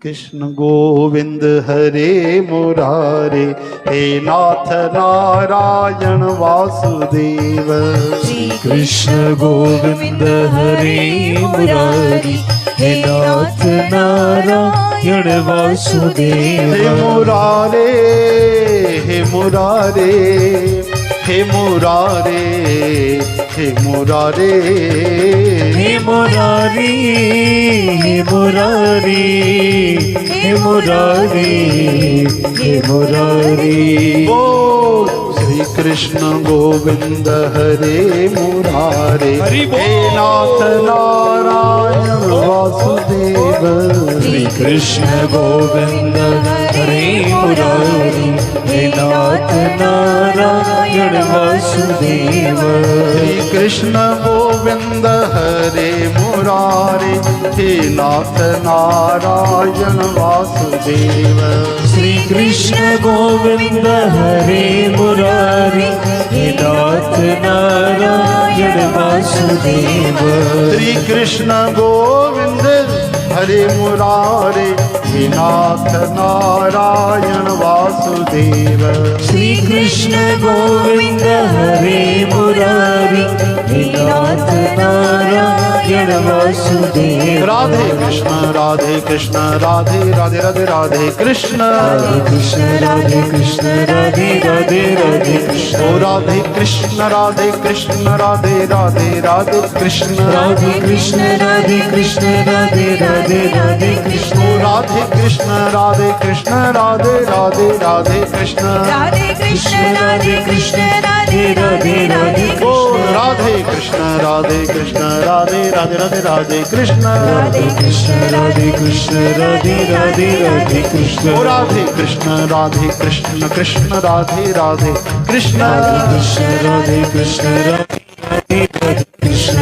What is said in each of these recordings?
कृष्ण गोविंद हरे मुरारे, हे नाथ नारायण वासुदेव। श्री कृष्ण गोविंद हरे मुरारी, हे नाथ नारायण वासुदेव। हे मुरारे, हे मुरारे, हे मुरारे, हे मुरारे, हे मुरारी, हे मुरारी, हे मुरारी, हे मुरारी। बोल श्री कृष्ण गोविंद हरे मुरारे, हे नाथ नारायण वासुदेव। श्री कृष्ण गोविंद हरे मुरारी, हे नाथ नारायण वासुदेव। श्री कृष्ण गोविंद हरे मुरारे, हे नाथ नारायण वासुदेव। श्री कृष्ण गोविंद हरे मुरारी, हे नाथ नारायण वासुदेव। श्री कृष्ण गोविंद हरे मुरारे, हे नाथ नारायण वासुदेव। श्री कृष्ण गोविंद हरे मुरारी, हे नाथ नारायण वासुदेव। राधे कृष्ण राधे कृष्ण, राधे राधे राधे राधे कृष्ण। राधे कृष्ण राधे कृष्ण, राधे राधे राधे कृष्ण। ओ राधे कृष्ण राधे कृष्ण, राधे राधे राधे कृष्ण। राधे कृष्ण राधे कृष्ण, राधे राधे राधे कृष्ण। ओ राधे कृष्ण राधे कृष्ण, राधे राधे राधे कृष्ण। राधे कृष्ण राधे कृष्ण, राधे राधे राधे ओ कृष्ण। राधे कृष्ण राधे कृष्ण, राधे राधे राधे राधे कृष्ण। राधे कृष्ण राधे कृष्ण, राधे राधे राधे कृष्ण। ओ राधे कृष्ण राधे कृष्ण, कृष्ण राधे राधे कृष्ण। राधे कृष्ण राधे कृष्ण, राधे राधे कृष्ण।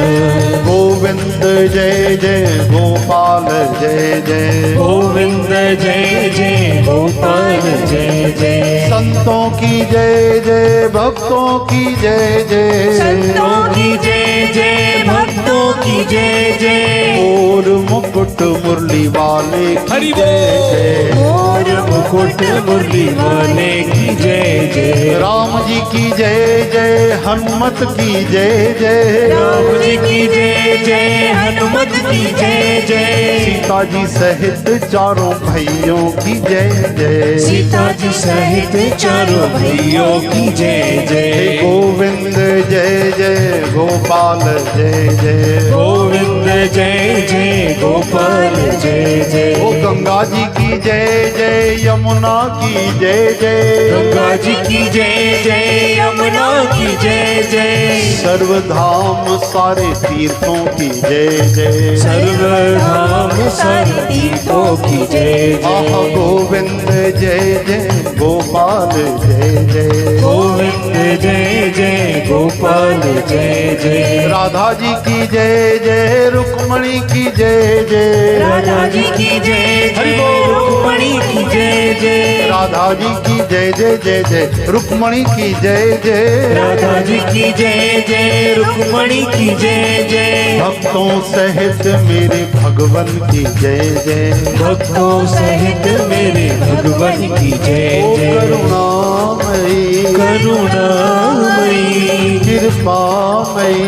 गोविंद जय जय गोपाल जय जय। गोविंद जय जय गोपाल जय जय। संतों की जय जय, भक्तों की जय जय। संतों की जय जय, भक्तों की जय जय। और मुकुट मुरली वाले की जय जय। और मुकुट मुरली वाले की जय जय। राम जी की जय जय, हनुमत की जय जय। राम जी की जय जय, हनुमत की जय जय। सीता जी सहित चारों भाइयों की जय जय। सीता जी सहित चारों भाइयों की जय जय। गोविंद जय जय गोपाल जय जय। गोविंद जय जय गोपाल जय जय। ओ गंगा जी की जय जय, यमुना की जय जय। गंगा जी की जय जय, यमुना की जय जय। सर्वधाम सारे तीर्थों की जय जय। सर्वधाम सारे तीर्थों की जय आह जय। गोविंद जय जय गोपाल जय जय। गोविंद जय जय गोपाल जय जय। राधा जी की जय जय, रुक्मणी की जय जय। राधा जी की जय जय, रुक्मणी की जय जय। राधा जी की जय जय जय जय, रुक्मणी की जय जय। राधा जी की जय जय, रुक्मणी की जय जय। भक्तों सहित मेरे भगवन की जय जय। भक्तों सहित मेरे भगवान की जय ओ जय। करुणामयी करुणामयी, कृपामयी,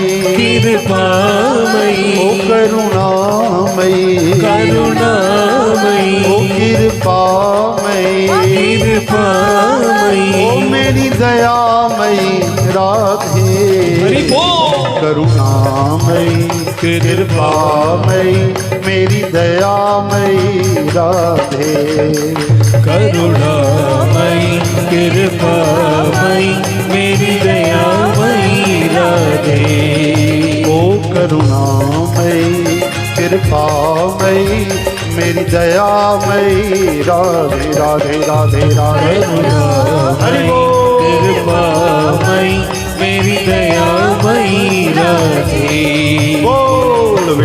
कृपामयी। ओ करुणामयी, करुणामयी, ओ कृपामयी, कृपामयी। ओ मेरी दयामयी राधे। करुणामयी कृपामयी, मेरी दयामयी राधे। करुणामयी कृपामयी, मेरी दयामयी राधे। ओ करुणामयी कृपामयी, मेरी दयामयी राधे राधे राधे राधे। हरि बोल। कृपामयी, मेरी दयामयी राधे। बोल